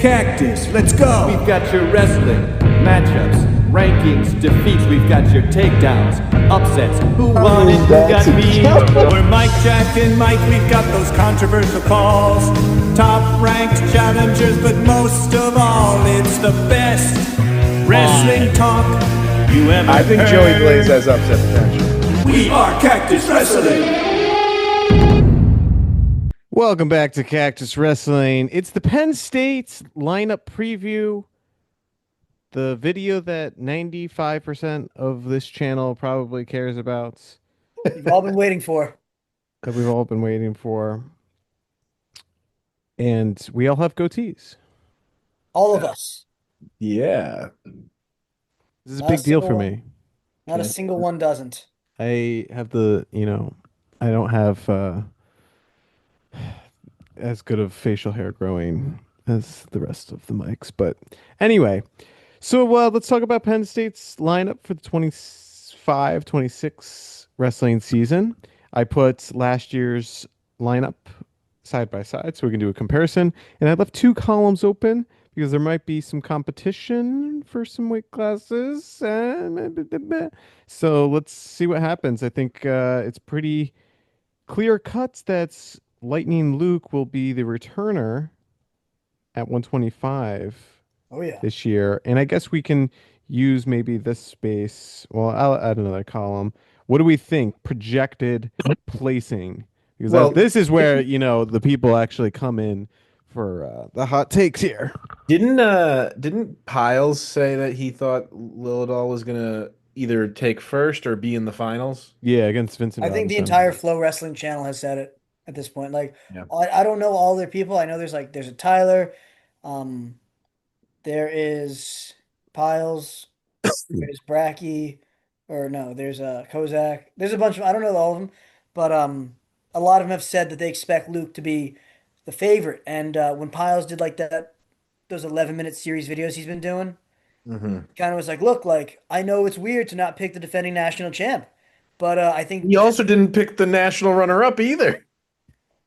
Cactus. Let's go. We've got your wrestling, matchups, rankings, defeats. We've got your takedowns, upsets. Who won it? Who got beat? We're Mike, Jack, and Mike. We've got those controversial calls. Top ranked challengers, but most of all, it's the best wrestling talk you ever I think heard. Joey Blaze has upset potential. We are Cactus Wrestling. Welcome back to Cactus Wrestling. It's the Penn State lineup preview. The video that 95% of this channel probably cares about. You've all been waiting for. That we've all been waiting for. And we all have goatees. All of us. Yeah. This is a Not big a deal single for one. me. Not a single one doesn't. I have I don't have as good of facial hair growing as the rest of the mics. But anyway, so let's talk about Penn State's lineup for the 25-26 wrestling season. I put last year's lineup side by side so we can do a comparison. And I left two columns open because there might be some competition for some weight classes. So let's see what happens. I think it's pretty clear cut that Lightning Luke will be the returner at 125 Oh yeah. this year. And I guess we can use maybe this space. Well, I'll add another column. What do we think? Projected placing. Because this is where, the people actually come in for the hot takes here. Didn't Piles say that he thought Lilidol was gonna either take first or be in the finals? Yeah, against Vincent I think the Robinson. entire Flow Wrestling channel has said it at this point. Like, Yeah. I don't know all their people. I know there's a Tyler, there is Piles, there's Bracky, or no, there's Kozak. There's a bunch of I don't know all of them, but a lot of them have said that they expect Luke to be the favorite. And when Piles did those 11-minute series videos he's been doing, kind of was like, look, I know it's weird to not pick the defending national champ, but I think He also didn't pick the national runner-up either.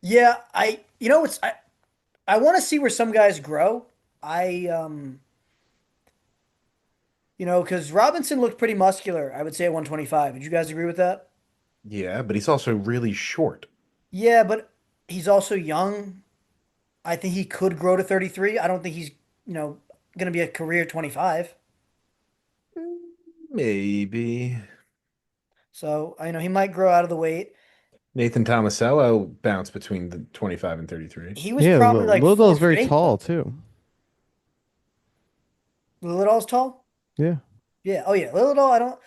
yeah, I want to see where some guys grow. Because Robinson looked pretty muscular, I would say at 125. Would you guys agree with that? Yeah, but he's also really short. Yeah, but he's also young. I think he could grow to 33. I don't think he's, going to be a career 25. Maybe. So, he might grow out of the weight. Nathan Tomasello bounced between the 25 and 33. He was Yeah, probably like Lilidol's 4'8", very tall, though. too. Lilidol's tall? Yeah. Yeah. Oh yeah, Lilidol.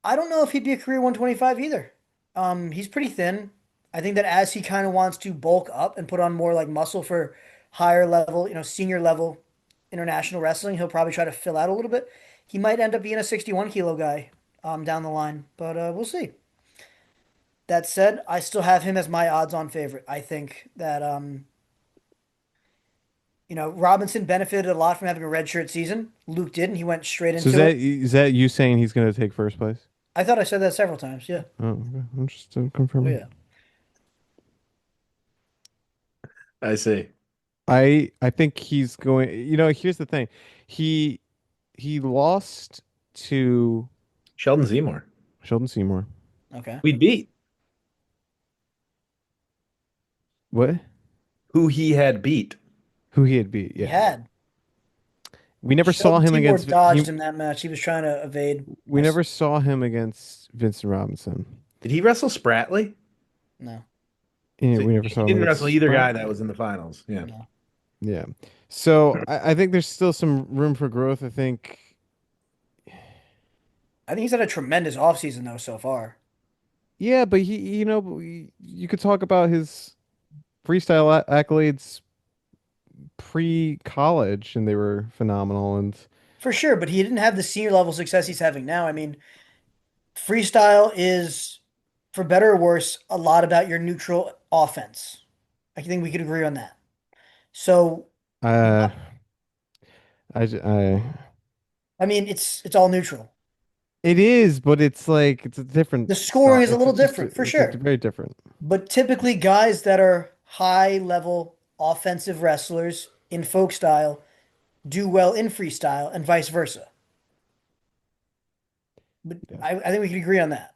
I don't know if he'd be a career 125 either. He's pretty thin. I think that as he kind of wants to bulk up and put on more muscle for higher level, senior level international wrestling, he'll probably try to fill out a little bit. He might end up being a 61 kilo guy down the line, but we'll see. That said, I still have him as my odds-on favorite. I think that Robinson benefited a lot from having a redshirt season. Luke didn't. He went straight into it. Is that you saying he's going to take first place? I thought I said that several times. Yeah. Oh, okay. I'm just Oh, confirming. yeah. I see. I think he's going. Here's the thing. He lost to Sheldon Seymour. Sheldon Seymour. Okay. We beat. What? Who he had beat. Who he had beat? He Yeah. had. We never saw him Seymour against. dodged in that match. He was trying to evade. We never saw him against Vincent Robinson. Did he wrestle Spratley? No. Yeah, So we never saw he him didn't against wrestle either guy Spratt. that was in the finals. Yeah. No. Yeah. So I think there's still some room for growth. I think. I think he's had a tremendous offseason though so far. Yeah, but you could talk about his freestyle accolades pre-college, and they were phenomenal. And For sure, but he didn't have the senior level success he's having now. I mean, freestyle is, for better or worse, a lot about your neutral offense. I think we could agree on that. So, I I mean, it's all neutral. it is, but it's it's a different. The scoring is a style. little It's just different, for it's sure. very different. But typically, guys that are high level offensive wrestlers in folk style do well in freestyle and vice versa. But Yeah. I think we can agree on that.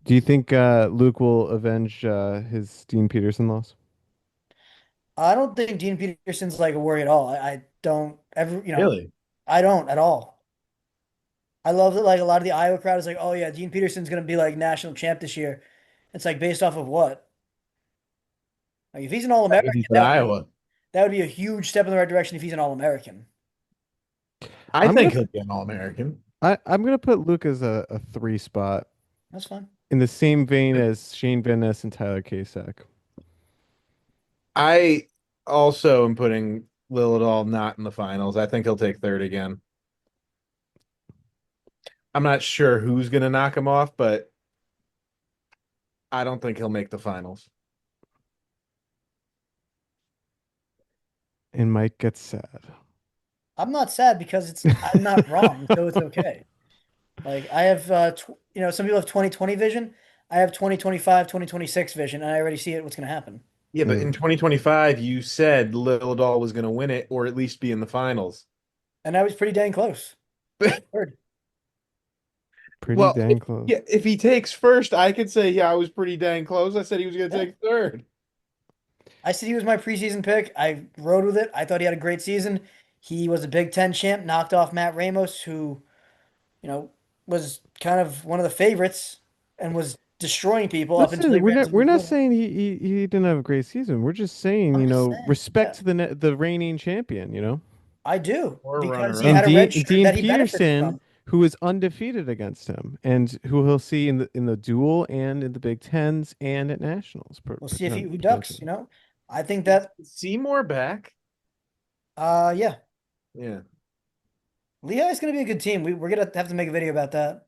Do you think Luke will avenge his Dean Peterson loss? I don't think Dean Peterson's like a worry at all. I don't ever, Really? I don't at all. I love that like a lot of the Iowa crowd is like, oh yeah, Dean Peterson's gonna be like national champ this year. It's like based off of what? Like if he's an All If American, he's in Iowa, that would be a huge step in the right direction if he's an All American. I I'm think gonna he'll be an All-American. I'm gonna put Luke as a three spot That's fine. in the same vein as Shane Van Ness and Tyler Kasek. I also am putting Lilidol not in the finals. I think he'll take third again. I'm not sure who's going to knock him off, but I don't think he'll make the finals. And Mike gets sad. I'm not sad because I'm not wrong, so it's okay. Like I have some people have 2020 vision. I have 2025, 2026 vision, and I already see it what's gonna happen. Yeah, but Yeah. in 2025, you said Lilidol was going to win it or at least be in the finals. And I was pretty dang close. Third. Pretty Well, dang close. yeah, if he takes first, I could say, yeah, I was pretty dang close. I said he was going to Yeah. take third. I said he was my preseason pick. I rode with it. I thought he had a great season. He was a Big Ten champ, knocked off Matt Ramos, who, was kind of one of the favorites and was destroying people up until he Listen, ran some we're big not wins. saying he didn't have a great season. We're just saying, I'm just saying, respect yeah, to the reigning champion, I do Or because runner he up. and had a red shirt Dean that he benefited Peterson, from. who is undefeated against him, and who he'll see in the duel and in the Big Tens and at nationals, We'll see if he ducks. potentially. I think that Seymour back? yeah, Yeah. Lehigh is going to be a good team. We're gonna have to make a video about that.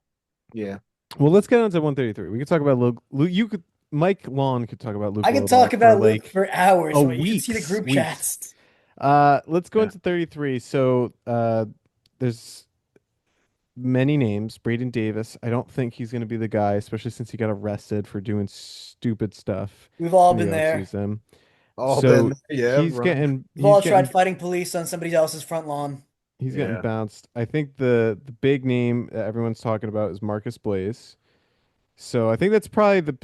Yeah. Well, let's get on to 133. We could talk about Luke. You could Mike Long could talk about Luke I could Lilidol talk for about Luke like for hours. a You should see the weeks. group chats. Let's go Yeah. into 33. So there's many names. Braden Davis. I don't think he's going to be the guy, especially since he got arrested for doing stupid stuff We've all in the been there. offseason. All So been, yeah, he's run. getting We've all tried fighting police on somebody else's front lawn. he's getting Yeah. bounced. I think the big name that everyone's talking about is Marcus Blaze. So I think that's probably the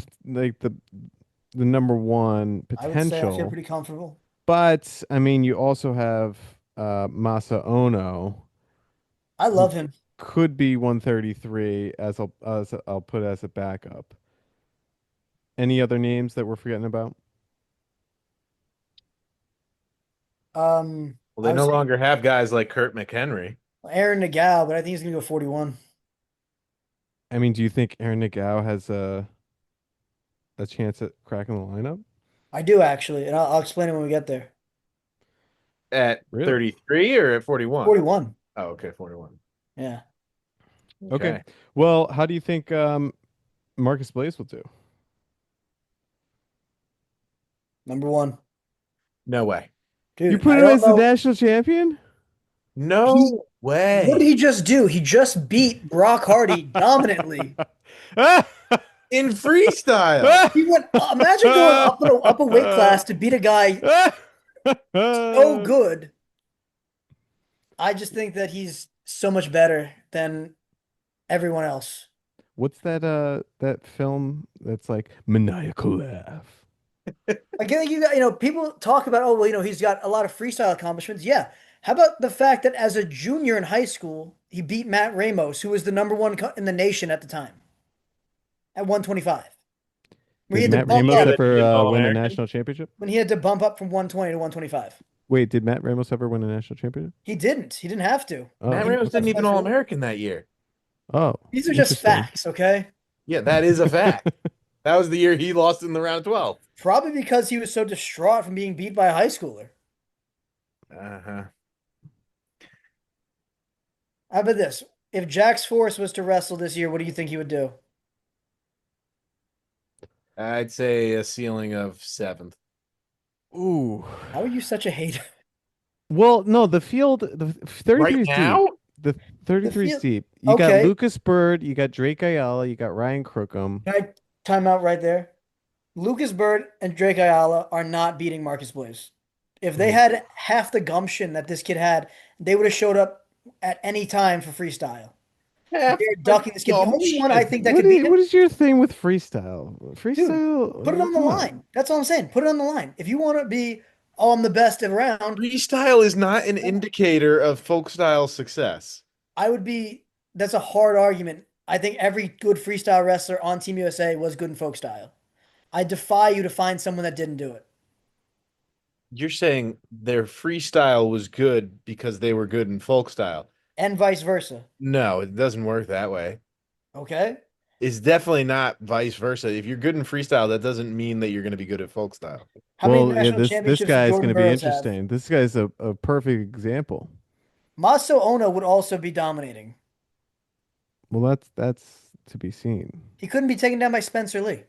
number one I would say I feel potential. pretty comfortable. But I mean, you also have Masa Ono, I who love him. could be 133 as I'll put as a backup. Any other names that we're forgetting about? Well, I they was no saying longer have guys like Kurt McHenry. Aaron Nagao, but I think he's gonna go 41. I mean, do you think Aaron Nagao has a chance at cracking the lineup? I do actually, and I'll explain it when we get there. At Really? 33 or at 41? 41. Oh, okay, 41. Yeah. Okay. Well, how do you think Marcus Blaze will do? Number one. No way. Dude, You put I him don't as the know. national champion? No What did way. he just do? He just beat Brock Hardy dominantly. In freestyle. He went. Imagine going up a weight class to beat a guy so good. I just think that he's so much better than everyone else. What's that film that's like maniacal laugh? Again, people talk about, oh, well, he's got a lot of freestyle accomplishments. Yeah. How about the fact that as a junior in high school, he beat Matt Ramos, who was the number one in the nation at the time, at 125. Where he Did had to Matt bump Ramos Yeah, up that he did ever win a All-American. national championship? when he had to bump up from 120 to 125. Wait, did Matt Ramos ever win a national championship? He didn't. He didn't have to. Oh, Matt He Ramos moved didn't up even high school. All-American that year. oh, These are just interesting. facts, okay? Yeah, that is a fact. That was the year he lost in the round 12. Probably because he was so distraught from being beat by a high schooler. Uh-huh. How about this? If Jax Force was to wrestle this year, what do you think he would do? I'd say a ceiling of 7th. Ooh. How are you such a hater? Well, no, the 33 Right is now? deep. The 33 is field- deep. You got Okay. Lucas Bird, you got Drake Ayala, you got Ryan Crookham. Can I time out right there? Lucas Bird and Drake Ayala are not beating Marcus Blaze. If they had half the gumption that this kid had, they would have showed up at any time for freestyle. Half They're the ducking this kid. The only one I gumption. think that could beat him, What is your thing with freestyle? dude, put it Freestyle, on the come on. line. That's all I'm saying. Put it on the line. If you want to be, oh, I'm the best around, Freestyle is not an indicator of folk style success. I would be. That's a hard argument. I think every good freestyle wrestler on Team USA was good in folk style. I defy you to find someone that didn't do it, You're saying their freestyle was good because they were good in folk style. and vice versa. No, it doesn't work that way. Okay. It's definitely not vice versa. If you're good in freestyle, that doesn't mean that you're going to be good at folk style. How many Well, yeah, national this championships does guy is going Jordan to be Burroughs have? interesting. This guy's a perfect example. Maso Ono would also be dominating. Well, that's to be seen. He couldn't be taken down by Spencer Lee.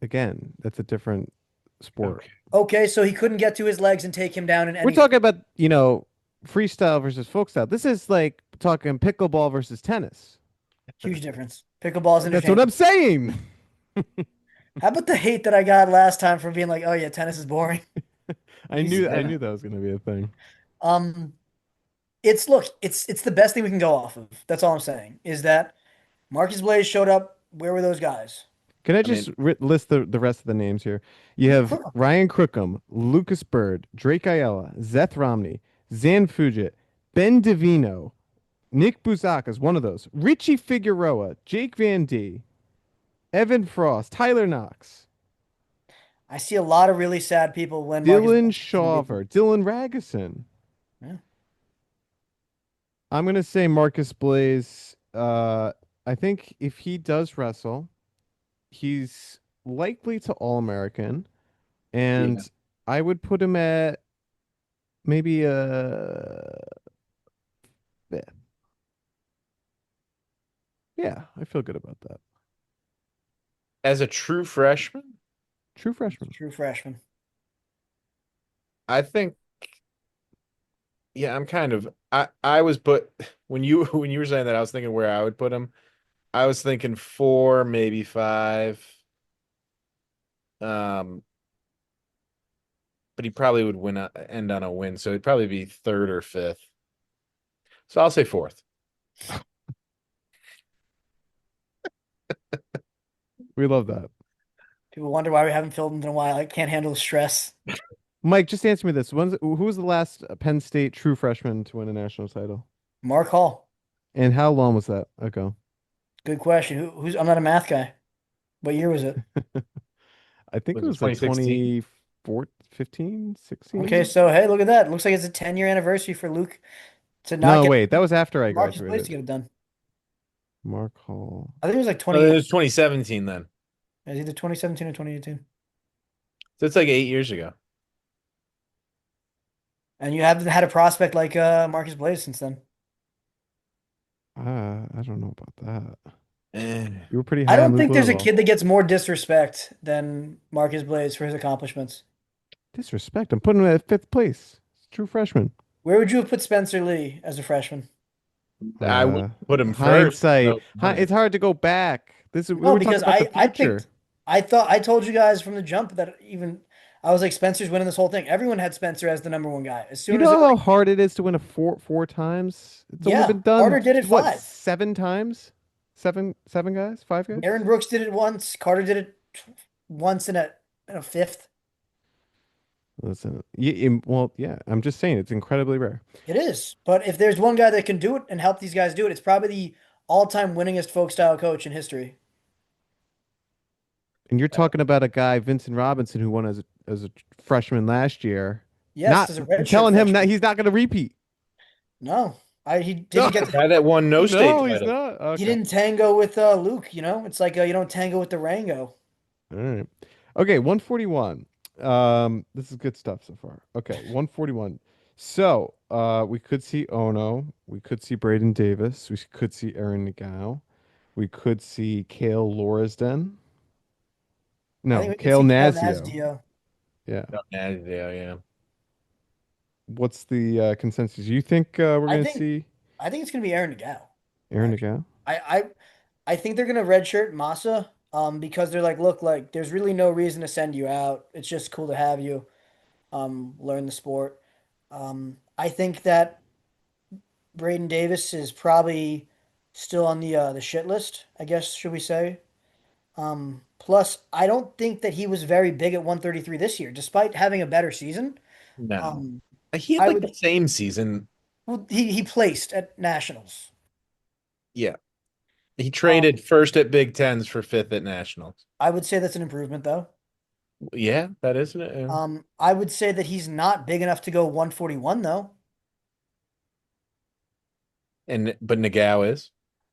Again, that's a different sport. Okay. Okay, so he couldn't get to his legs and take him down in We're any. talking about, freestyle versus folk style. This is like talking pickleball versus tennis. Huge difference. Pickleball's That's what I'm interchangeable. saying. How about the hate that I got last time for being like, oh yeah, tennis is boring. I knew that was going to be a thing. Um, it's the best thing we can go off of. That's all I'm saying. Is that Marcus Blaze showed up. Where were those guys? Can I I just mean, list the rest of the names here? You have Crookham. Ryan Crookham, Lucas Bird, Drake Ayala, Zeth Romney, Zan Fugit, Ben Divino, Nick Buzaka is one of those. Richie Figueroa, Jake Van D, Evan Frost, Tyler Knox, I see a lot of really sad people when Marcus Dylan Blaze is gonna beat them. Shaver, Dylan Ragusin. Yeah. I'm gonna say Marcus Blaze. I think if he does wrestle, he's likely to All American, and yeah. I would put him at maybe fifth. Yeah, I feel good about that. As a true freshman, True freshman. True freshman. I think, yeah, I'm kind of, I was, but when you when you were saying that, I was thinking where I would put him. I was thinking 4, maybe 5. Um, but he probably would end on a win, so it'd probably be 3rd or 5th. So I'll say 4th. We love that. People wonder why we haven't filmed in a while. I can't handle the stress. Mike, just answer me this. Who was the last Penn State true freshman to win a national title? Mark Hall. And how long was that ago? Good question. Who's? I'm not a math guy. What year was it? I think Was it it was like 2016? 15, 16. Okay, so hey, look at that. Looks like it's a 10-year anniversary for Luke to not No, get wait, that was after I Marcus Blaze to graduated. get it done. Mark Hall. I think it was like No, 20. it was 2017 then. It was either 2017 or 2018. So it's like 8 years ago. And you haven't had a prospect like Marcus Blaze since then. I don't know about that. Eh. You were pretty I high on don't Luke think there's a Little. kid that gets more disrespect than Marcus Blaze for his accomplishments. Disrespect. I'm putting him at 5th place. True freshman. Where would you have put Spencer Lee as a freshman? I would put him first. Hindsight. So, It's hard to go back. We No, were because talking about the I future. picked. I told you guys from the jump that even I was like Spencer's winning this whole thing. Everyone had Spencer as the number one guy. As You soon as know it, how hard it is to win a four times? It's only yeah, been done Carter did it what, 5. 7 times? Seven guys? 5 guys? Aaron Brooks did it once. Carter did it once in a fifth. Listen, well, yeah, I'm just saying it's incredibly rare. It is. But if there's one guy that can do it and help these guys do it, it's probably the all-time winningest folk style coach in history. And you're talking about a guy, Vincent Robinson, who won as a freshman last year. Yes, Not as a redshirt telling him that freshman. he's not going to repeat. No, he No. didn't get. the guy that won no state No, he's title. not. He Okay. didn't tango with Luke. You know, it's like you don't tango with the Rango. All right. Okay, 141. This is good stuff so far. Okay, 141. So, we could see Ono. We could see Braden Davis. We could see Aaron Nagao. We could see Kale Lorisden. I No, think we could Kale see Cal Nazio. Nasdio. Yeah. Yeah. What's the consensus? You think we're I going to think see I think it's gonna be Aaron Nagao. Aaron Actually, Nagao? I think they're gonna redshirt Massa. Because they're like, look, like there's really no reason to send you out. It's just cool to have you. learn the sport. I think that Braden Davis is probably still on the shit list, I guess, should we say? Plus, I don't think that he was very big at 133 this year, despite having a better season. No. Um, He had I like the would same season. well, he placed at nationals. Yeah. He Um, traded first at Big Tens for fifth at Nationals. I would say that's an improvement, though. Yeah, that isn't it. Yeah. I would say that he's not big enough to go 141, though. And but Nagao is.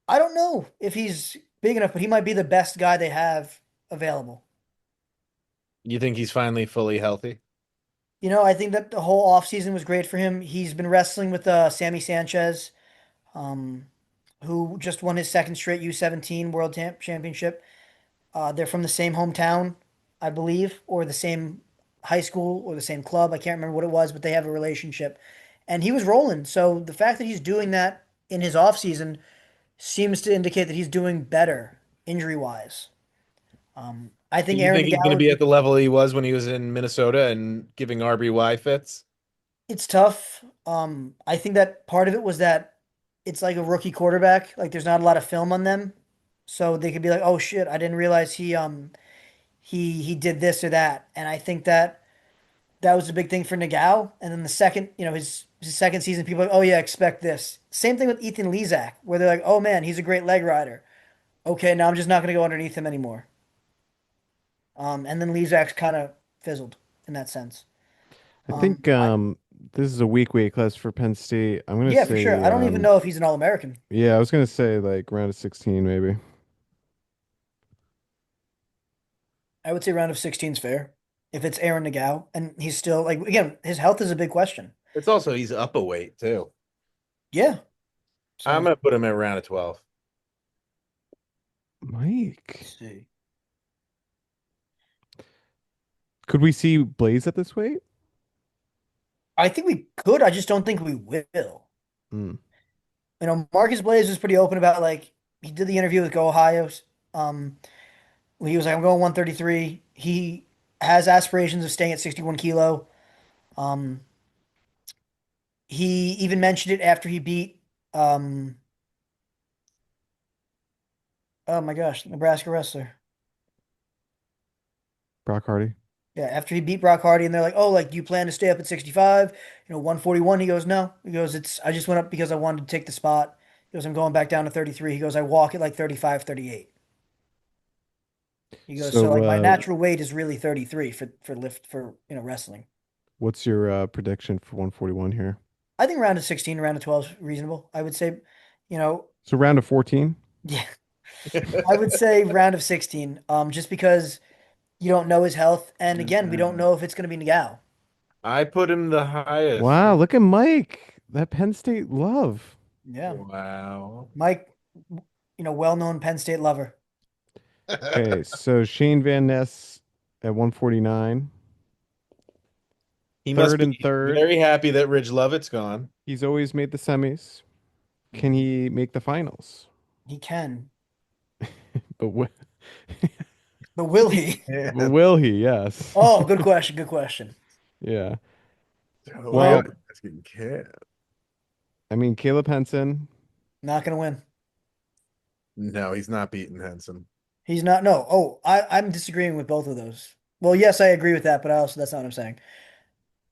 I don't know if he's big enough, but he might be the best guy they have available. You think he's finally fully healthy? I think that the whole offseason was great for him. He's been wrestling with Sammy Sanchez, um, who just won his second straight U17 Championship. They're from the same hometown, I believe, or the same high school or the same club. I can't remember what it was, but they have a relationship. And he was rolling. So the fact that he's doing that in his offseason seems to indicate that he's doing better injury wise. I think You Aaron think he's going to Nagao, be at the level he was when he was in Minnesota and giving RBY fits? it's tough. I think that part of it was that it's like a rookie quarterback. Like there's not a lot of film on them. So they could be like, oh shit, I didn't realize he did this or that. And I think that that was a big thing for Nagao. And then the second, his second season, people are like, oh yeah, expect this. Same thing with Ethan Lezak, where they're like, oh man, he's a great leg rider. Okay, now I'm just not gonna go underneath him anymore. And then Lezak's kind of fizzled in that sense. I think I, this is a weak class for Penn State. I'm gonna yeah, for sure. say I don't even know if he's an All-American. yeah, I was gonna say like round of 16 maybe. I would say round of 16 is fair. If it's Aaron Nagao, and he's still like again, his health is a big question. It's also he's up a weight too. Yeah. I'm So going to put him at round of 12. Mike, let's see. could we see Blaze at this weight? I think we could. I just don't think we will. Hmm. Marcus Blaze was pretty open about like he did the interview with Go Ohio. Um, he was like, I'm going 133. He has aspirations of staying at 61 kilo. Um, he even mentioned it after he beat um, oh my gosh, Nebraska wrestler. Brock Hardy. Yeah, after he beat Brock Hardy, and they're like, "Oh, like, do you plan to stay up at 65? 141." He goes, "No." He goes, "It's I just went up because I wanted to take the spot." He goes, "I'm going back down to 33." He goes, "I walk at like 35, 38." He goes, "So So like my natural weight is really 33 for lift for wrestling." what's your prediction for 141 here? I think round of 16, round of 12 is reasonable. I would say, you know, So round of 14? yeah, I would say round of 16. Just because you don't know his health, and again, we don't know if it's going to be Nagao. I put him the highest. Wow, look at Mike. That Penn State love. Yeah, Wow. Mike, well-known Penn State lover. Okay, so Shane Van Ness at 149. He must Third be and third. very happy that Ridge Lovett's gone. He's always made the semis. Can he make the finals? He can, But, but will he? Yeah. but will he? Yes. Oh, good question. Good question. Yeah. Well, Well, I mean, Caleb Henson. Not going to win. no, he's not beating Henson. He's not. No. Oh, I'm disagreeing with both of those. Well, yes, I agree with that, but that's not what I'm saying.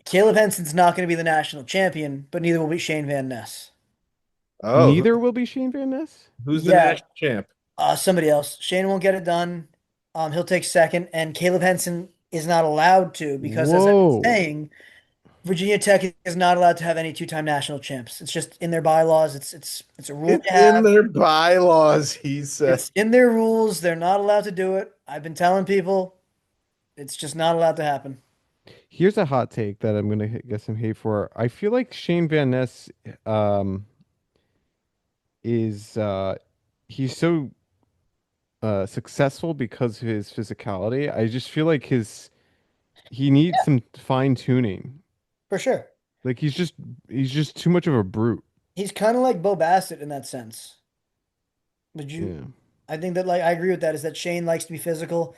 Caleb Henson's not going to be the national champion, but neither will be Shane Van Ness. Oh, Neither will be Shane Van Ness. who's the Yeah, national champ? somebody else. Shane won't get it done. He'll take second, and Caleb Henson is not allowed to because, as I've been Whoa. saying, Virginia Tech is not allowed to have any two-time national champs. It's just in their bylaws. It's a rule It's they in have. their bylaws, he said. It's in their rules. They're not allowed to do it. I've been telling people it's just not allowed to happen. Here's a hot take that I'm gonna get some hate for. I feel like Shane Van Ness is he's so successful because of his physicality. I just feel like he needs some fine tuning. For sure. Like he's just too much of a brute. He's kind of like Bo Bassett in that sense. Would you? Yeah. I think that like I agree with that. Is that Shane likes to be physical.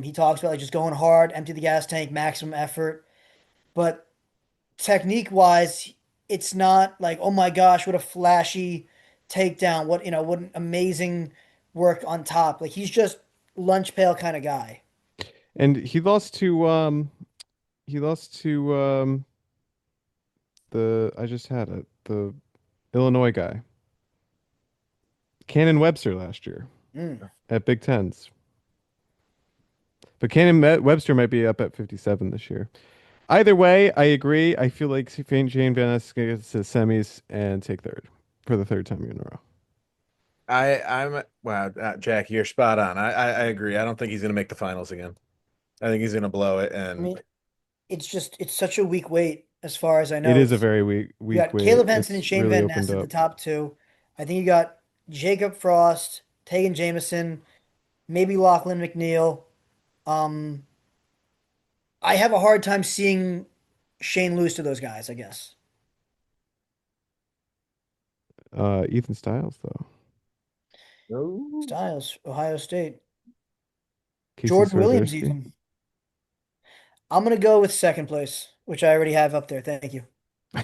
He talks about like just going hard, empty the gas tank, maximum effort. but technique wise, it's not like, oh my gosh, what a flashy takedown. What an amazing work on top. Like he's just lunch pail kind of guy. And he lost to the I just had it, the Illinois guy, Cannon Webster last year Mm. at Big Tens. But Webster might be up at 57 this year. Either way, I agree. I feel like Shane Van Ness gets to semis and take third for the third time in a row. I'm wow, Jack, you're spot on. I agree. I don't think he's gonna make the finals again. I think he's gonna blow it. I And mean, it's such a weak weight as far as I It know. is a very weak You weak got weight. Caleb Henson and It's Shane really Van opened Ness at the up. top two. I think you got Jacob Frost, Tegan Jameson, maybe Lachlan McNeil. Um, I have a hard time seeing Shane lose to those guys, I guess. Ethan Styles though. no, Styles, Ohio State. Casey Jordan Williams, Swiderski. even. I'm gonna go with second place, which I already have up there. Thank you. Yeah,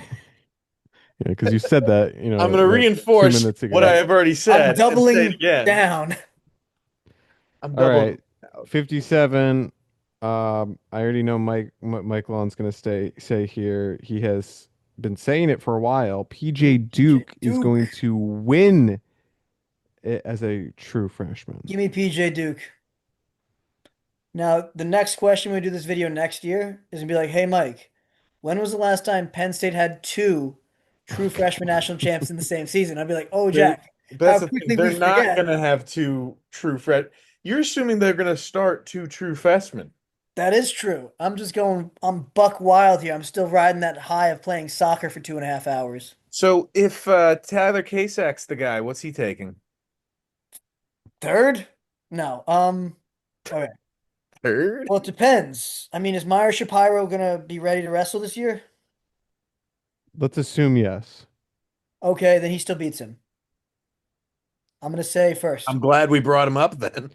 because you said that, I'm gonna like 2 reinforce minutes what ago. I have already I'm said and say it doubling again. down. I'm All doubling. right, 57. I already know Mike Long's gonna say here. He has been saying it for a while. PJ PJ Duke is Duke. going to win it as a true freshman. Give me PJ Duke. Now, the next question when we do this video next year is gonna be like, hey Mike, when was the last time Penn State had two true freshman national champs in the same season? I'd be like, oh They, Jack, that's how the thing. quickly we They're not forget. gonna have two true fresh. You're assuming they're gonna start two true freshmen. That is true. I'm buck wild here. I'm still riding that high of playing soccer for 2.5 hours. So if Tyler Kasak's the guy, what's he taking? Third? No. Okay. Third? Well, it depends. I mean, is Meyer Shapiro gonna be ready to wrestle this year? Let's assume yes. Okay, then he still beats him. I'm gonna say first. I'm glad we brought him up then.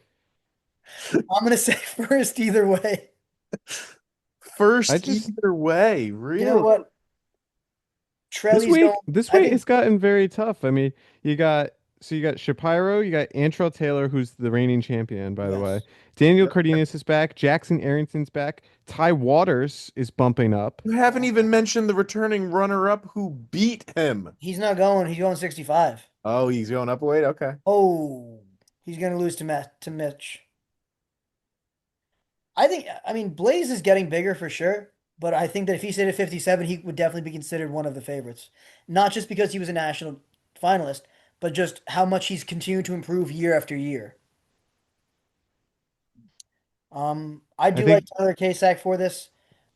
I'm gonna say first either way. I First just either way, You know really. what? Trelly's going. this I week think it's gotten very tough. I mean, you got Shapiro, you got Antrell Taylor, who's the reigning champion, by the way. yes. Daniel Cardenas is back. Jackson Arrington's back. Ty Waters is bumping up. You haven't even mentioned the returning runner-up who beat him. He's not going. He's going 65. Oh, he's going up a weight? Okay. Oh, he's gonna lose to Mitch. I mean, Blaze is getting bigger for sure, but I think that if he stayed at 57, he would definitely be considered one of the favorites. Not just because he was a national finalist, but just how much he's continued to improve year after year. I I do like think Tyler Kasak for this.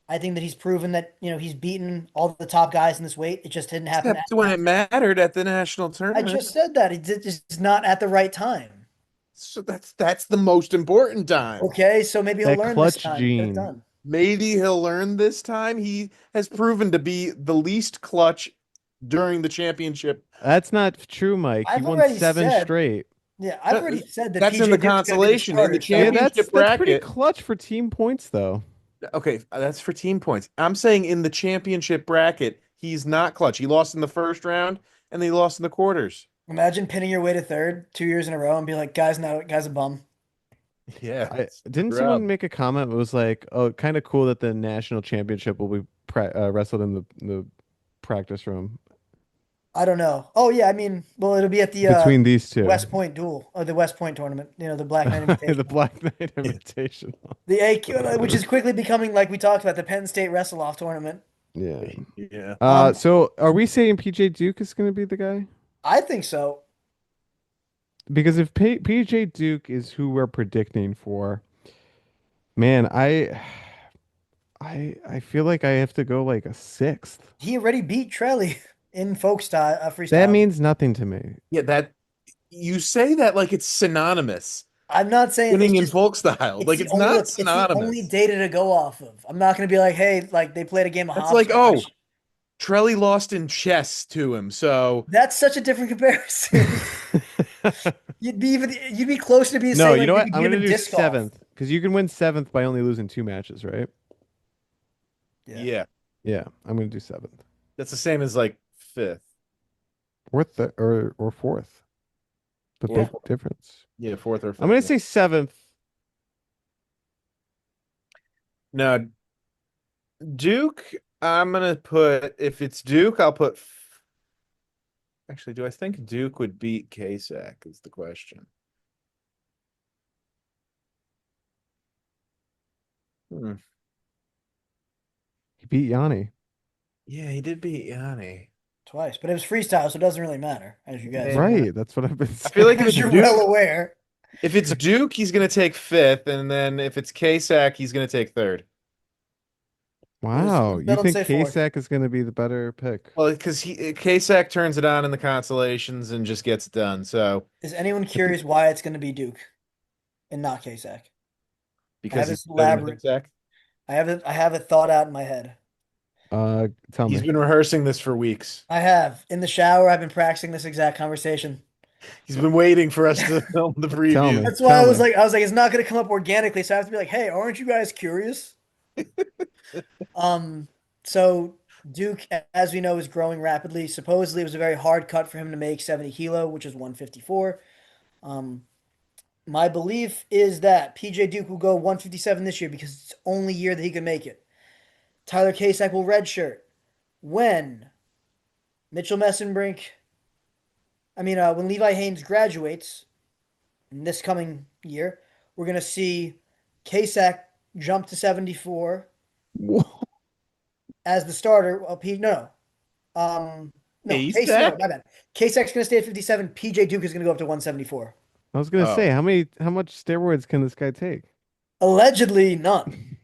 I think that he's proven that, he's beaten all the top guys in this weight. It just didn't happen. Except when it mattered at the national I tournament. just said that. It's just not at the right time. So that's the most important time. Okay, so maybe he'll that learn this clutch time. Get it gene. done. Maybe he'll learn this time. He has proven to be the least clutch during the championship. That's not true, Mike. He I've won already 7 said, straight. yeah, I've That- already said that That's in PJ the Duke's gonna be the consolation. In the starter. So Yeah, championship that's pretty bracket. clutch for team points though. Okay, that's for team points. I'm saying in the championship bracket, he's not clutch. He lost in the first round and he lost in the quarters. imagine pinning your way to third 2 years in a row and be like, guy's a bum. Yeah. Didn't someone make a comment? It was like, oh, kind of cool that the national championship will be wrestled in the practice room I don't know. Oh yeah, I mean, well, it'll be at the between these two. West Point duel or the West Point tournament. The Black Knight The Invitational. Black Knight Invitation. The AQ, which is quickly becoming, like we talked about, the Penn State Wrestle Off tournament. Yeah. Yeah. So are we saying PJ Duke is going to be the guy? I think so. Because if PJ Duke is who we're predicting for, man, I feel like I have to go like a sixth. He already beat Trelly in Folkstyle, freestyle. That means nothing to me. Yeah, that you say that like it's synonymous. I'm not saying Winning in just, folk style. Like it's not it's the only synonymous. data to go off of. I'm not going to be like, hey, like they played a game of That's like, oh, hopscotch. Trelly lost in chess to him. So That's such a different comparison. You'd be close to being No, saying you know like what? the I'm game gonna of do disc golf. seventh because you can win seventh by only losing 2 matches, right? Yeah. yeah. Yeah, I'm gonna do seventh. That's the same as like fifth. Fourth or fourth. The Or big difference. yeah, fourth or I'm fifth. gonna Yeah. say seventh. No, Duke, I'm gonna put if it's Duke, I'll put actually, do I think Duke would beat KSAC is the question. Hmm. He beat Yanni. Yeah, he did beat Yanni. Twice, but it was freestyle, so it doesn't really matter, as you guys, Yeah. Right. That's what I've been I feel saying. like if as it's you're Duke, well aware. if it's Duke, he's gonna take fifth, and then if it's KSAC, he's gonna take third. Wow. You Don't think say fourth. KSAC is gonna be the better pick? Well, because he KSAC turns it on in the consolations and just gets it done. So Is anyone I think curious why it's going to be Duke and not KSAC? I because have he's this better than elaborate. KSAC, I have it thought out in my head. tell he's me. been rehearsing this for weeks. I have in the shower. I've been practicing this exact conversation. He's been waiting for us to film the Tell preview. me. That's why Tell me. I was like, it's not going to come up organically. So I have to be like, hey, aren't you guys curious? Um, so Duke, as we know, is growing rapidly. Supposedly, it was a very hard cut for him to make 70 kilo, which is 154. Um, my belief is that PJ Duke will go 157 this year because it's the only year that he can make it. Tyler Kasek will redshirt when Mitchell Messenbrink. When Levi Haynes graduates in this coming year, we're gonna see Kasek jump to 74 Whoa. as the starter. No, Case. No, KSAC? my bad. Kasek's gonna stay at 57. PJ Duke is gonna go up to 174. I was gonna Oh, say, how much steroids can this guy take? Allegedly, none.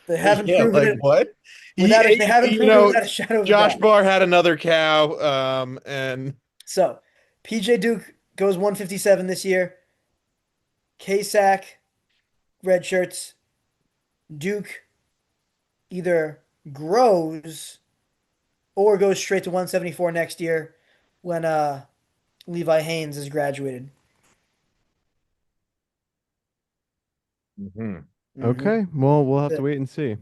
They haven't yeah. proven Like it what? He without. ate, They haven't you proven it know, without a shadow of a Josh doubt. Barr had another cow, and So, PJ Duke goes 157 this year. Kasak, red shirts. Duke either grows or goes straight to 174 next year when Levi Haynes is graduated. Mhm. Okay. Well, we'll have to wait and see.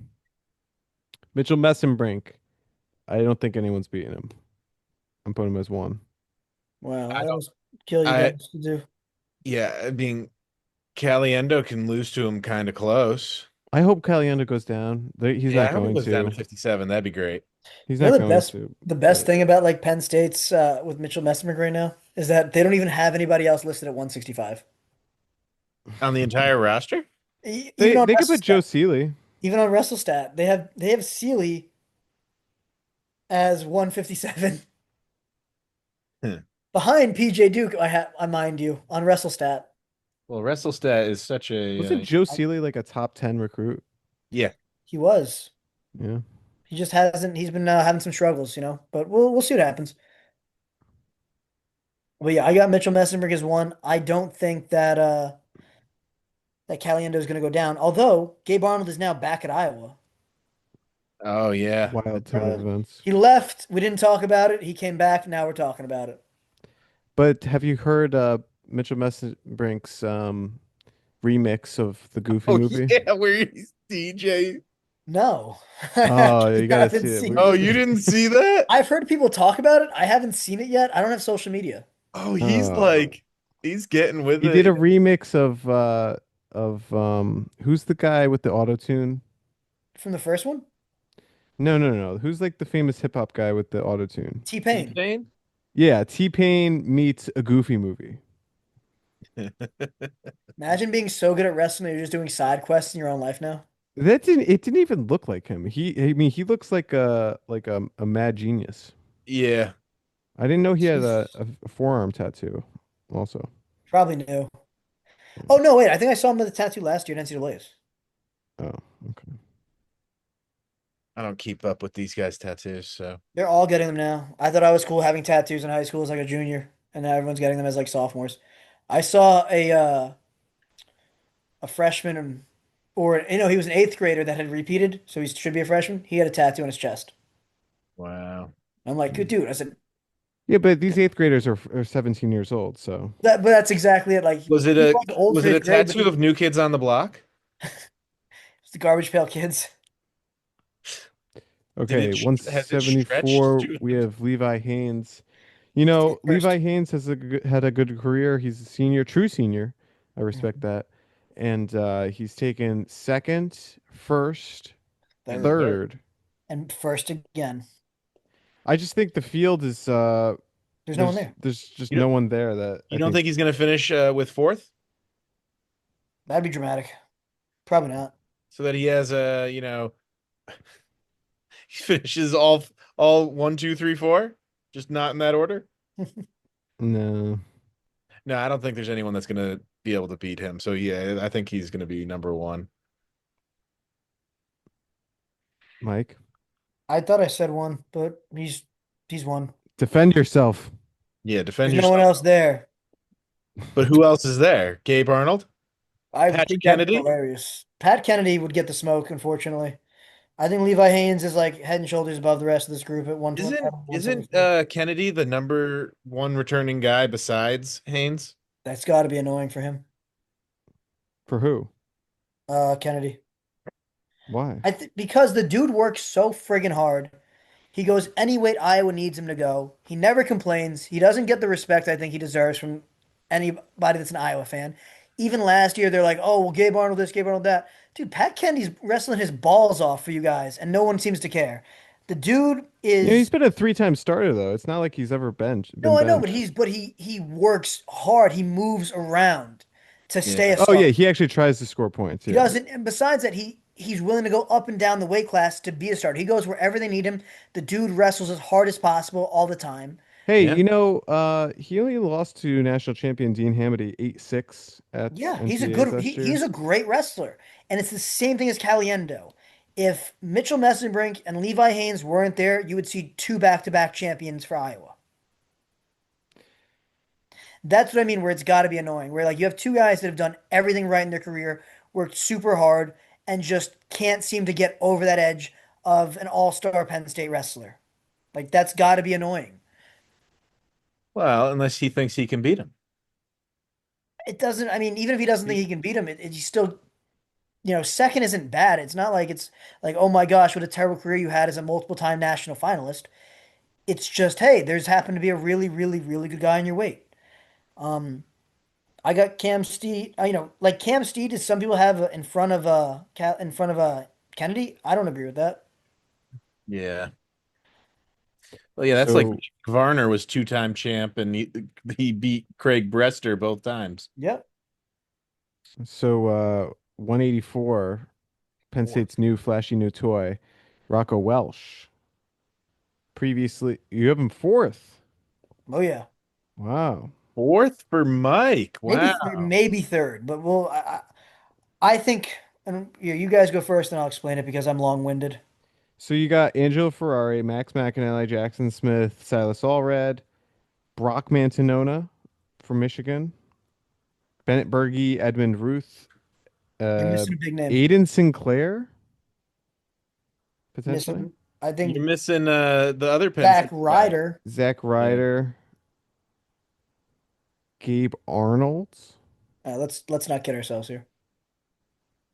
Mitchell Messenbrink. I don't think anyone's beating him. I'm putting him as one. Wow, I that don't. was kill you I guys to do. yeah, being Caliendo can lose to him kind of close. I hope Caliendo goes down. He's Yeah, not I hope he going goes down to to. 57. That'd be great. He's You know not going to. the best But thing about like Penn State's with Mitchell Messmer right now is that they don't even have anybody else listed at 165. On the entire roster? Even on they could put Joe WrestleStat, Seeley. even on WrestleStat, they have Sealy as 157 Huh. behind PJ Duke. I mind you on WrestleStat. Well, WrestleStat is such Wasn't a Joe I, Seeley like a top 10 recruit? yeah. he was. Yeah. He just hasn't. He's been having some struggles, But we'll see what happens. But yeah, I got Mitchell Messenberg as one. I don't think that Caliendo is going to go down. Although Gabe Arnold is now back at Iowa. Oh yeah. Wild That's turn of right. events. He left. We didn't talk about it. He came back. Now we're talking about it. But have you heard Mitchell Messenbrink's remix of the Goofy Oh movie? yeah, where he's DJ. No, I Oh, you gotta haven't see it. seen Oh, it. you didn't see that? I've heard people talk about it. I haven't seen it yet. I don't have social media Oh, he's Oh. like he's getting with He did a it. remix of who's the guy with the auto tune? from the first one. No. Who's like the famous hip hop guy with the auto tune? T-Pain. T-Pain? Yeah, T-Pain meets a Goofy movie. Imagine being so good at wrestling, you're just doing side quests in your own life now. It didn't even look like him. I mean, he looks like a mad genius. Yeah. I didn't know he had a forearm tattoo also. Probably new. Oh no, wait. I think I saw him with a tattoo last year at NCAA's. Oh, okay. I don't keep up with these guys' tattoos, so They're all getting them now. I thought I was cool having tattoos in high school as like a junior, and now everyone's getting them as like sophomores. I saw a freshman, or he was an eighth grader that had repeated, so he should be a freshman. He had a tattoo on his chest. wow. I'm like, good dude. I said Yeah, but these eighth graders are 17 years old, so that, but that's exactly it. Like Was it he a was old was for it his a grade, but tattoo of New Kids on the Block? it's the Garbage Pail Kids. Did Okay, it has it stretched 174. to We have Levi Haynes. First. Levi Haynes has had a good career. He's a senior, true senior. I respect that. And he's taken second, first, Third. third. And first again. I just think the field is There's no one there. there's just you no don't one there that you I don't think think. he's gonna finish with fourth? That'd be dramatic. Probably not. So that he has a he finishes all one, two, three, four, just not in that order. No, No, I don't think there's anyone that's gonna be able to beat him. So yeah, I think he's gonna be number one. Mike, I thought I said one, but he's one. defend yourself. Yeah, defend There's no one yourself. else there. But who else is there? Gabe Arnold, I Patrick think that'd be Kennedy. hilarious. Pat Kennedy would get the smoke, unfortunately. I think Levi Haynes is like head and shoulders above the rest of this group at 120, Isn't 174. Kennedy the number one returning guy besides Haynes? That's got to be annoying for him. For who? Kennedy. Why? Because the dude works so friggin' hard. He goes any weight Iowa needs him to go. He never complains. He doesn't get the respect I think he deserves from anybody that's an Iowa fan. Even last year, they're like, "Oh, well, Gabe Arnold this, Gabe Arnold that." Dude, Pat Kennedy's wrestling his balls off for you guys, and no one seems to care. The dude He's is been a three-time starter though. It's not like he's ever been no, I know, but benched. he works hard. He moves around to stay a Yeah. Oh yeah, star. he actually tries to score points. He Yeah. doesn't, and besides that, he's willing to go up and down the weight class to be a starter. He goes wherever they need him. The dude wrestles as hard as possible all the time. Hey, Yeah. he only lost to national champion Dean Hamady 8-6 at Yeah, NCAAs last he's year. a great wrestler. And it's the same thing as Caliendo. If Mitchell Messenbrink and Levi Haynes weren't there, you would see two back-to-back champions for Iowa. That's what I mean, where it's got to be annoying. Where like you have two guys that have done everything right in their career, worked super hard, and just can't seem to get over that edge of an all-star Penn State wrestler. Like that's got to be annoying. Well, unless he thinks he can beat him. It doesn't. I mean, even if he doesn't think he can beat him, he's still, second isn't bad. It's not like it's like, oh my gosh, what a terrible career you had as a multiple-time national finalist. It's just, hey, there's happened to be a really, really, really good guy in your weight. Um, I got Cam Steed. Like Cam Steed is some people have in front of Kennedy. I don't agree with that. Yeah. Well, yeah, that's like So Varner was two-time champ and he beat Craig Brester both times. Yep. so 184, Penn State's new flashy new toy, Rocco Welsh. Previously, you have him fourth. Oh yeah. Wow. Fourth for Mike. Wow. Maybe third, but I think, and you guys go first, and I'll explain it because I'm long-winded. So you got Angelo Ferrari, Max McAnally, Jackson Smith, Silas Allred, Brock Mantanona from Michigan, Bennett Berge, Edmund Ruth, You're uh, missing a big name. Aiden Sinclair, potentially. Missing, I think You're missing the other Penn Zach State guy. Ryder. Zach Ryder, Gabe Arnold. Let's not kid ourselves here.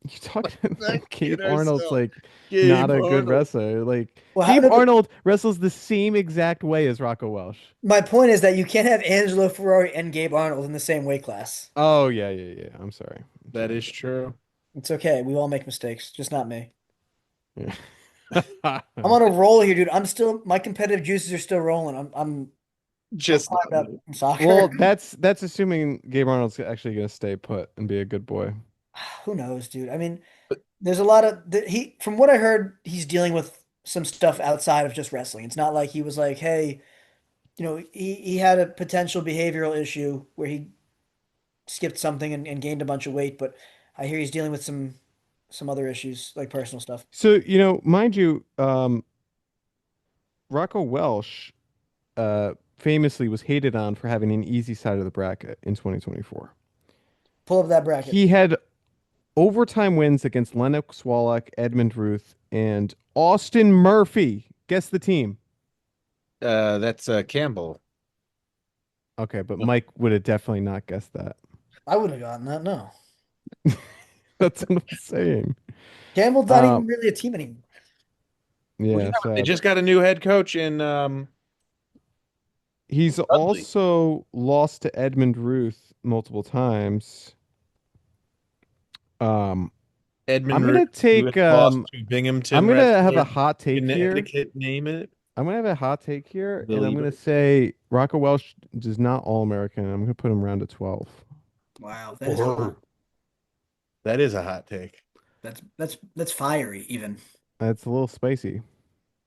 You talking about not Gabe kid Arnold's ourselves. like Gabe not a good Arnold. wrestler. Like Well, how Gabe did Arnold wrestles the same exact way as Rocco Welsh. my point is that you can't have Angelo Ferrari and Gabe Arnold in the same weight claay. Oh yeah. I'm sorry. That is true. It's okay. We all make mistakes, just not me. Yeah. I'm on a roll here, dude. My competitive juices are still rolling. I'm Just fired up from soccer. Well, that's assuming Gabe Arnold's actually gonna stay put and be a good boy. Who knows, dude? I mean, there's a lot of from what I heard, he's dealing with some stuff outside of just wrestling. It's not like he was like, hey, he had a potential behavioral issue where he skipped something and gained a bunch of weight, but I hear he's dealing with some other issues, like personal stuff. So, mind you, Rocco Welsh famously was hated on for having an easy side of the bracket in 2024. Pull up that bracket. He had overtime wins against Lennox Wallach, Edmund Ruth, and Austin Murphy. Guess the team. That's Campbell. Okay, but Mike would have definitely not guessed that. I wouldn't have gotten that, no. That's what I'm saying. Campbell's not even really a team anymore. Yeah, They sad. just got a new head coach in He's Dudley. also lost to Edmund Ruth multiple times. Um, I'm Edmund gonna Lewis take lost to I'm Binghamton gonna have a wrestler. hot take here. Connecticut, name it. I'm gonna have a hot take here, and I'm Believe gonna it. say Rocco Welsh is not all American. I'm gonna put him around to 12. Wow, that is hot. Whoa, that is a hot take. That's fiery even. That's a little spicy.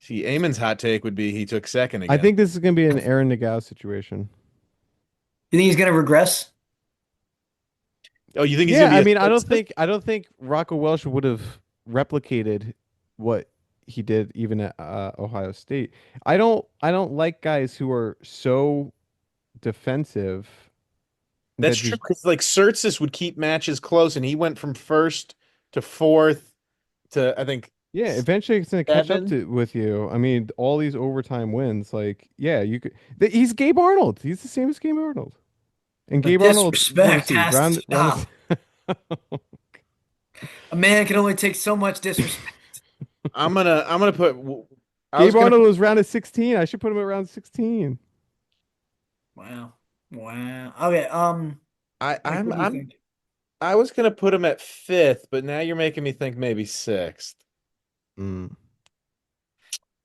See, Eamon's hot take would be he took second I again. think this is gonna be an Aaron Nagao situation. You think he's gonna regress? Oh, you think he's Yeah, gonna I be a mean, sixth? I don't think Rocco Welsh would have replicated what he did even at Ohio State. I don't like guys who are so defensive That's that true just because like Surtsis would keep matches close, and he went from first to fourth to I think yeah, eventually it's gonna catch up seven. to with you. I mean, all these overtime wins, like yeah, you could. He's Gabe Arnold. He's the same as Gabe Arnold. And The Gabe Arnold, let me disrespect see, has to round stop. A man can only take so much disrespect. I'm gonna put. I was Gabe gonna. Arnold was round of 16. I should put him at round 16. Wow. Wow. Okay, I Mike, I'm what do you I'm think? I was gonna put him at fifth, but now you're making me think maybe sixth. Mm.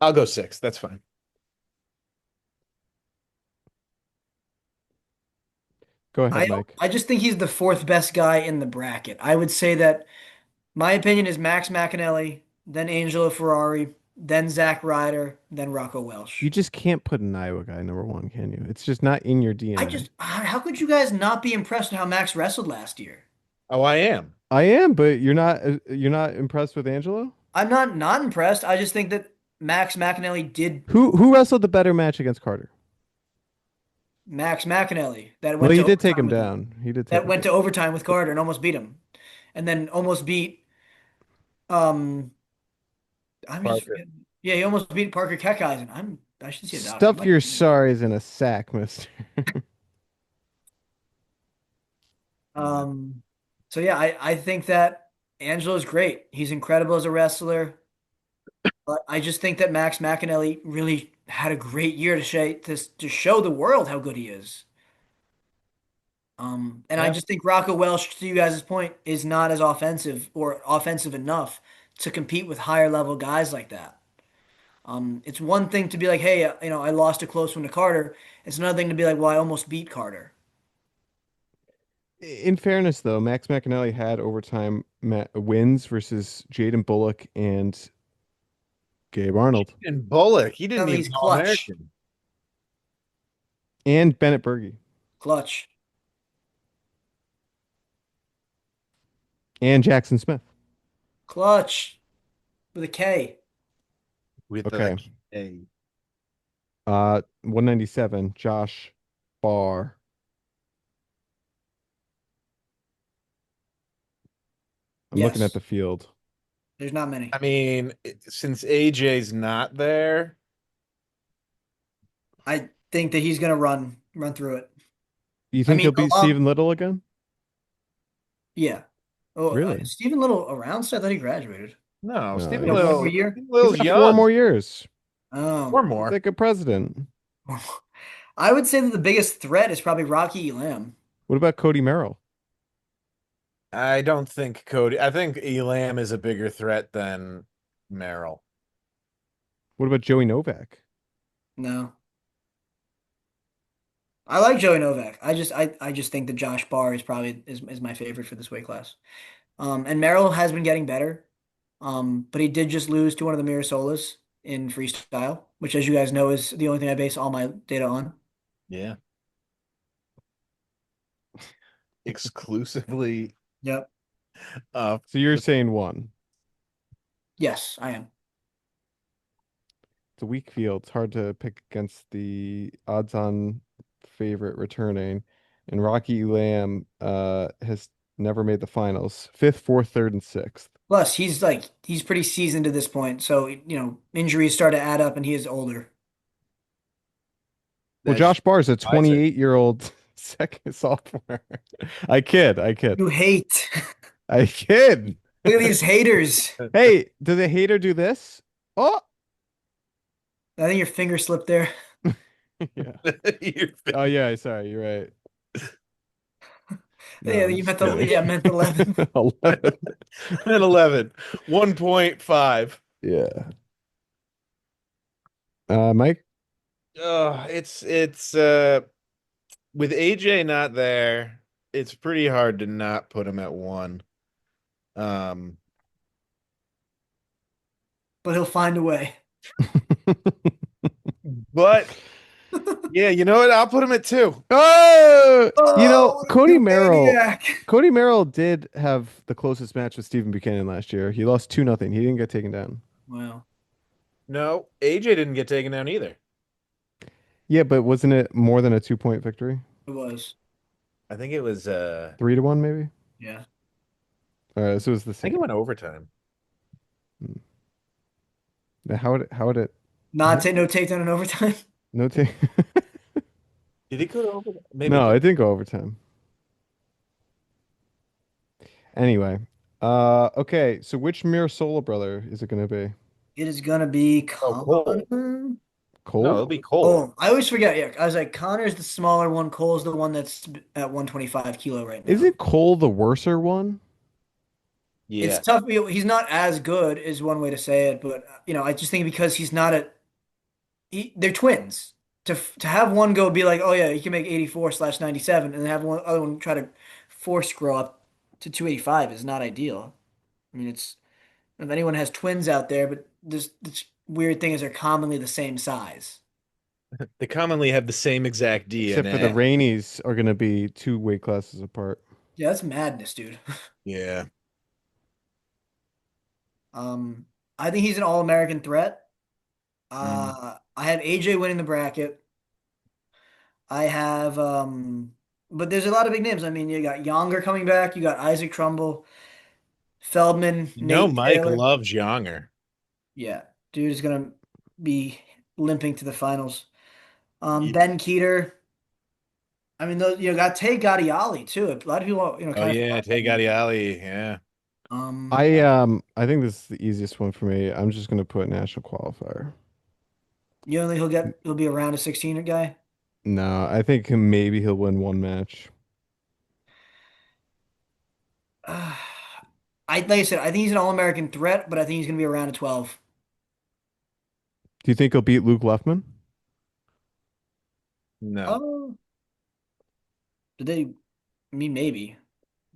I'll go sixth. That's fine. Go ahead, Mike. I just think he's the fourth best guy in the bracket. I would say that my opinion is Max McAnally, then Angelo Ferrari, then Zach Ryder, then Rocco You Welsh. just can't put an Iowa guy number one, can you? It's just not in your DNA. How could you guys not be impressed with how Max wrestled last year? Oh, I am. I am, but you're not impressed with Angelo? I'm not impressed. I just think that Max McAnally did Who wrestled the better match against Carter? Max McAnally that Well, went he to did take overtime him with him. down. He did take That him went down. to overtime with Carter and almost beat him. And then almost beat um I'm just Parker. forgetting. Yeah, he almost beat Parker Keckeisen. I should see a doctor. Stuff your sorries in a sack, mister. Um so yeah, I think that Angelo's great. He's incredible as a wrestler. But I just think that Max McAnally really had a great year to show the world how good he is. And I Yeah. just think Rocco Welsh, to you guys' point, is not as offensive or offensive enough to compete with higher level guys like that. It's one thing to be like, hey, I lost a close one to Carter. It's another thing to be like, well, I almost beat Carter. In fairness, though, Max McAnally had overtime wins versus Jaden Bullock and Gabe Arnold And Bullock, he didn't At even least All clutch, American. and Bennett Berge clutch, and Jackson Smith. clutch with a K. With Okay. a 197, Josh Barr. I'm looking at Yes, the field. there's not many. I mean, since AJ's not there, I think that he's gonna run through it. You I think mean, he'll beat Stephen Little again? yeah. Oh, Really? Stephen Little around? So I thought he graduated. no, No, Stephen He got one more Little, year. Stephen he's Little's got 4 more young. years. Oh, Or He's more. like a president. I would say that the biggest threat is probably Rocky Elam. What about Cody Merrill? I don't think Cody. I think Elam is a bigger threat than Merrill. What about Joey Novak? No, I like Joey Novak. I just think that Josh Barr is probably is my favorite for this weight class. And Merrill has been getting better. But he did just lose to one of the Mirasolas in freestyle, which, as you guys know, is the only thing I base all my data on. Yeah. Exclusively Yep. So you're saying 1. Yes, I am. It's a weak field. It's hard to pick against the odds-on favorite returning. And Rocky Lamb has never made the finals. 5th, 4th, 3rd, and 6th. Plus, he's pretty seasoned at this point, so injuries start to add up, and he is older. Well, That's Josh Barr's a Isaac. 28-year-old second sophomore. I kid. You hate. I kid. Look at these haters. Hey, does a hater do this? Oh, I think your finger slipped there. Yeah. You're Oh yeah, sorry, you're right. No, Yeah, I'm you just meant the kidding. yeah, meant 11. 11. at 11. 1.5. Yeah. Mike? It's with AJ not there, it's pretty hard to not put him at 1. Um, But he'll find a way. but yeah, you know what? I'll put him at 2. Oh, Oh, what a Cody Merrill. maniac. Cody Merrill did have the closest match with Stephen Buchanan last year. He lost 2-0. He didn't get taken down. Wow. No, AJ didn't get taken down either. Yeah, but wasn't it more than a 2-point victory? It was. I think it was 3-1, maybe? Yeah. All right, so it was the I think same. it went overtime. Now, how would it Not take no takedown in overtime. no take? Did it go to overtime? Maybe it No, did. it didn't go overtime. Anyway, okay. So which Mir Solo brother is it gonna be? It is gonna be Oh, Cole. Connor. No, Cole? it'll be Cole. Oh, I always forget. Yeah, I was like, Connor's the smaller one. Cole's the one that's at 125 kilo right now. Isn't Cole the worser one? It's Yeah. tough. He's not as good, is one way to say it. But I just think because he's not they're twins. To have one go be like, oh yeah, he can make 84/97, and then have one other one try to force grow up to 285 is not ideal. I mean, it's if anyone has twins out there, but this weird thing is they're commonly the same size. They commonly have the same exact Except for the DNA. Rainies are gonna be 2 weight classes apart. Yeah, that's madness, dude. Yeah. Um, I think he's an all-American threat. Mm. I have AJ winning the bracket. I have but there's a lot of big names. I mean, you got Younger coming back, you got Isaac Trumbull, Feldman, You know Nate Mike Taylor. loves Younger. Yeah, dude is gonna be limping to the finals. Ye- Ben Keeter. I mean, those got Tay Gadiali too. A lot of people, Oh kind of yeah, forgot Tay that name. Gadiali. Yeah. Um, I think this is the easiest one for me. I'm just gonna put national qualifier. you don't think he'll be around a 16 guy? No, I think maybe he'll win one match. Uh, like I said, I think he's an all-American threat, but I think he's gonna be around a 12. Do you think he'll beat Luke Luffman? No. Oh, did they? I mean, maybe,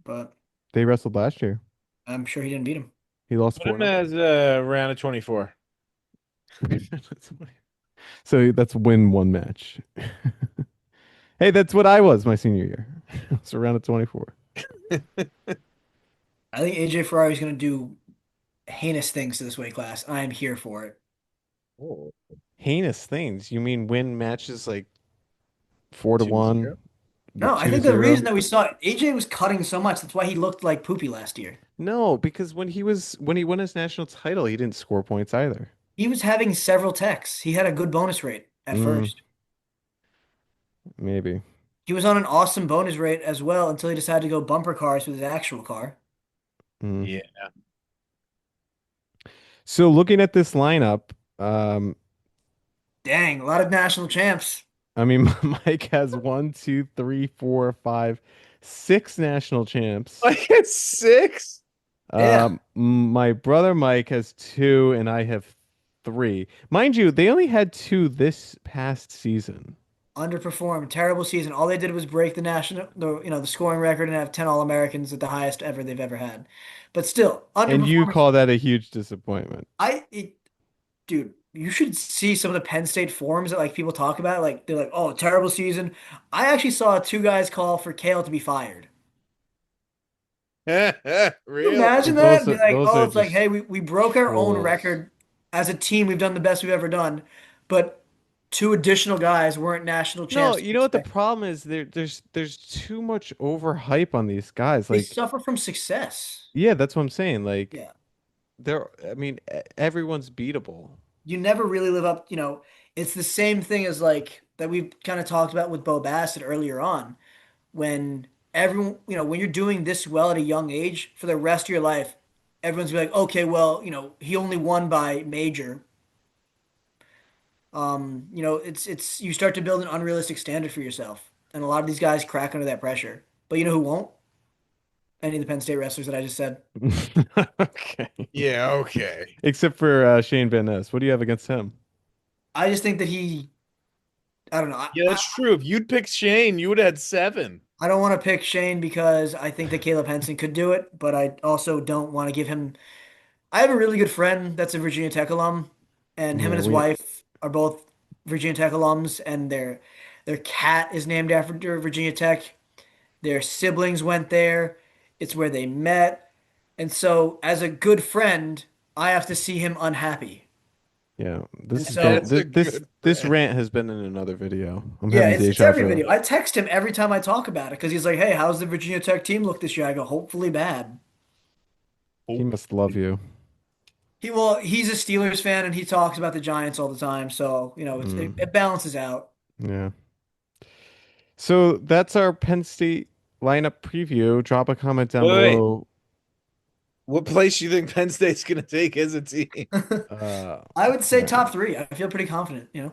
but They wrestled last year. I'm sure he didn't beat him. He lost Put four him 0 as round of 24. So that's win one match. Hey, that's what I was my senior year. It's around at 24. I think AJ Ferrari is gonna do heinous things to this weight class. I am here for it. Oh, Heinous things. You mean win matches like 4 to 2-0. 1, No, I two to think the reason 0? that we saw AJ was cutting so much, that's why he looked like poopy last year. No, because when he won his national title, he didn't score points either. He was having several techs. He had a good bonus rate at Mm, first. maybe. He was on an awesome bonus rate as well until he decided to go bumper cars with his actual car. Mm. Yeah. So looking at this lineup, Dang, a lot of national champs. I mean, Mike has 6 national champs. I get 6. Yeah. My brother Mike has 2, and I have 3. Mind you, they only had 2 this past season. Underperformed, terrible season. All they did was break the scoring record and have 10 All-Americans at the highest ever they've ever had. But still, And you underperformance. call that a huge disappointment. Dude, you should see some of the Penn State forums that like people talk about. Like they're like, "Oh, terrible season." I actually saw 2 guys call for Kale to be fired. Can you Really? imagine that? Be like, Those "Oh, are it's like, just hey, we broke our own trolls. record as a team. We've done the best we've ever done, but 2 additional guys weren't national No, champs." you know what the problem is? There's too much overhype on these guys. They Like, suffer from success. yeah, that's what I'm saying. Like, Yeah. I mean, everyone's beatable. You never really live up, it's the same thing as like that we've kind of talked about with Bo Bassett earlier on when everyone, when you're doing this well at a young age for the rest of your life, everyone's be like, okay, well, he only won by major. It's you start to build an unrealistic standard for yourself, and a lot of these guys crack under that pressure. But you know who won't? Any of the Penn State wrestlers that I just said. Okay. Yeah, okay. Except for Shane Van Ness. What do you have against him? I just think that he, I don't know. Yeah, that's true. If you'd picked Shane, you would have had 7. I don't want to pick Shane because I think that Caleb Henson could do it, but I also don't want to give him. I have a really good friend that's a Virginia Tech alum, and him and Yeah, his we wife are both Virginia Tech alums, and their cat is named after Virginia Tech. Their siblings went there. It's where they met. And so, as a good friend, I have to see him unhappy. yeah. And This has been so, That's a this good this friend. rant has been in another video. I'm yeah, having it's deja every vu. video. I text him every time I talk about it because he's like, "Hey, how's the Virginia Tech team look this year?" I go, "Hopefully bad." He must love you. He's a Steelers fan and he talks about the Giants all the time, so it Mm, balances out. yeah. So that's our Penn State lineup preview. Drop a comment down Wait, below. what place do you think Penn State's gonna take as a team? Uh, I would say yeah. top three. I feel pretty confident. I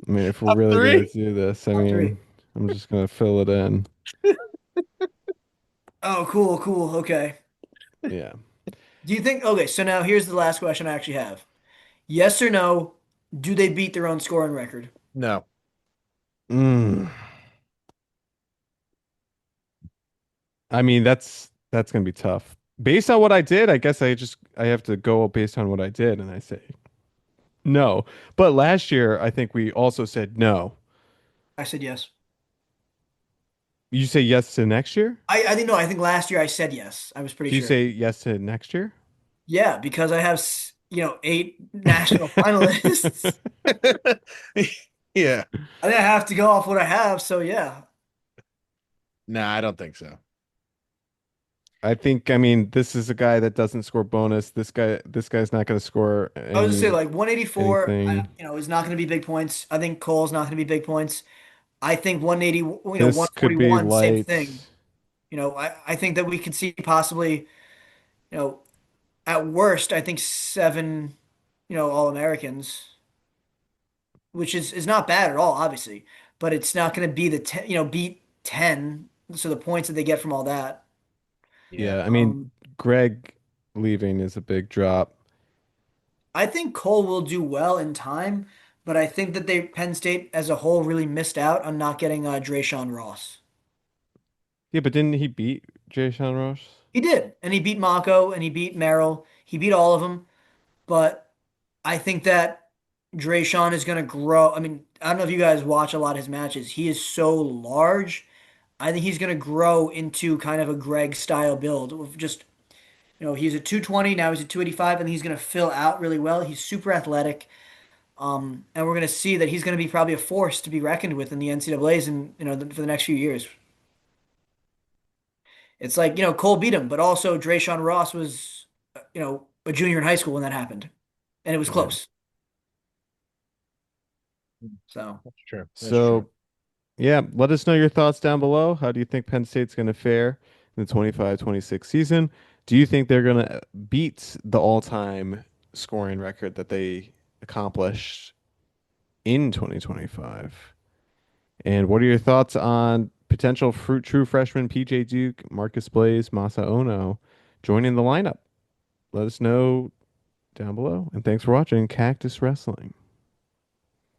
mean, if we're Top really gonna 3? do this, I Top mean, three. I'm just gonna fill it in. Oh, cool, cool. Okay. Yeah. Do you think, okay, so now here's the last question I actually have. Yes or no, do they beat their own scoring record? No. Mm. I mean, that's gonna be tough. Based on what I did, I guess I have to go based on what I did, and I say no. But last year, I think we also said no. I said yes. You say yes to next year? I think no, I think last year I said yes. I was pretty Do you sure. say yes to next year? Yeah, because I have, 8 national finalists. Yeah. I think I have to go off what I have, so yeah. Nah, I don't think so. I think, I mean, this is a guy that doesn't score bonus. This guy's not going to score I was gonna say like 184, anything. is not gonna be big points. I think Cole's not gonna be big points. I think 180, This could be 141, same light. thing. I think that we could see possibly, you know, at worst, I think 7, All-Americans, which is not bad at all, obviously, but it's not going to be the 10, beat 10. So the points that they get from all that. Yeah. Yeah, I mean, Um, Greg leaving is a big drop. I think Cole will do well in time, but I think that Penn State as a whole really missed out on not getting Drayshawn Ross. Yeah, but didn't he beat Jay Sean Ross? He did, and he beat Mako and he beat Merrill. He beat all of them, but I think that Drayshawn is going to grow. I mean, I don't know if you guys watch a lot of his matches. He is so large. I think he's going to grow into kind of a Greg style build of just, he's a 220, now he's a 285, and he's going to fill out really well. He's super athletic. And we're going to see that he's going to be probably a force to be reckoned with in the NCAAs and, for the next few years. It's like, Cole beat him, but also Drayshawn Ross was, a junior in high school when that happened, and it was Yeah. close. So. That's true. That's true. So, yeah, let us know your thoughts down below. How do you think Penn State's going to fare in the 25-26 season? Do you think they're going to beat the all-time scoring record that they accomplished in 2025? And what are your thoughts on potential true freshman PJ Duke, Marcus Blaze, Masa Ono joining the lineup? Let us know down below. And thanks for watching Cactus Wrestling.